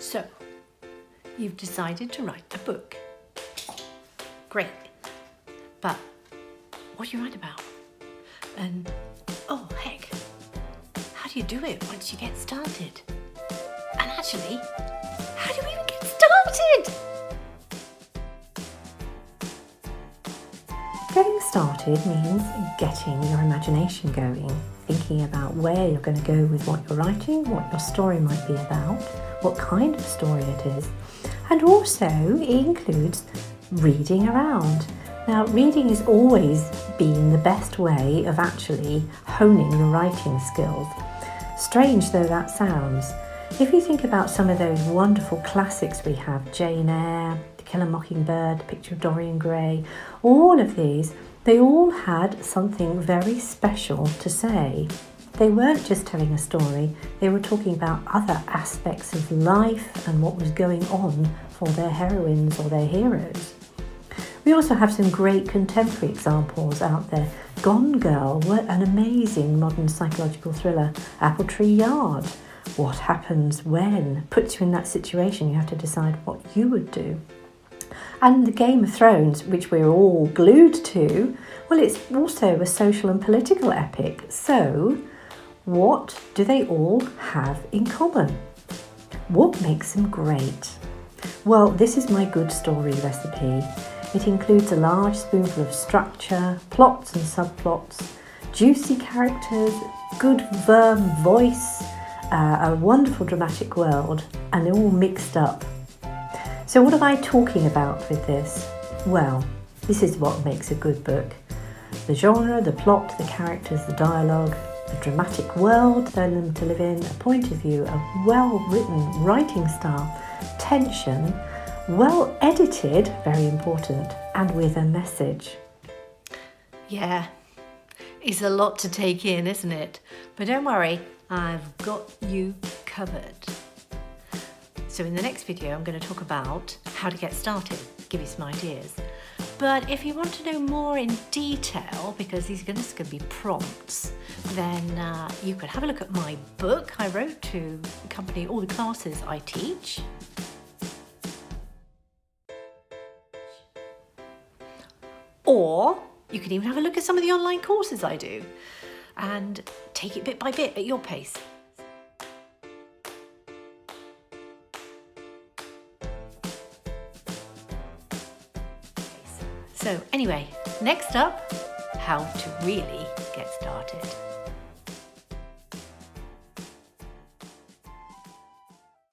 So, you've decided to write a book. Great. But what do you write about? And, oh heck, how do you do it once you get started? And actually, how do you even get started? Getting started means getting your imagination going, thinking about where you're going to go with what you're writing, what your story might be about, what kind of story it is, and also it includes reading around. Now, reading has always been the best way of actually honing your writing skills. Strange though that sounds, if you think about some of those wonderful classics we have, Jane Eyre, To Kill a Mockingbird, Picture of Dorian Gray, all of these, they all had something very special to say. They weren't just telling a story, they were talking about other aspects of life and what was going on for their heroines or their heroes. We also have some great contemporary examples out there. Gone Girl, what an amazing modern psychological thriller. Apple Tree Yard, what happens when? Puts you in that situation, you have to decide what you would do. And the Game of Thrones, which we're all glued to, well, it's also a social and political epic. So, what do they all have in common? What makes them great? Well, this is my good story recipe. It includes a large spoonful of structure, plots and subplots, juicy characters, good firm voice, a wonderful dramatic world, and they're all mixed up. So what am I talking about with this? Well, this is what makes a good book. The genre, the plot, the characters, the dialogue, the dramatic world they're meant to live in, a point of view, a well-written writing style, tension, well edited, very important, and with a message. Yeah, it's a lot to take in, isn't it? But don't worry, I've got you covered. So in the next video, I'm going to talk about how to get started, give you some ideas. But if you want to know more in detail, because this is going to be prompts, then you could have a look at my book I wrote to accompany all the classes I teach. Or you can even have a look at some of the online courses I do and take it bit by bit at your pace. So anyway, next up, how to really get started.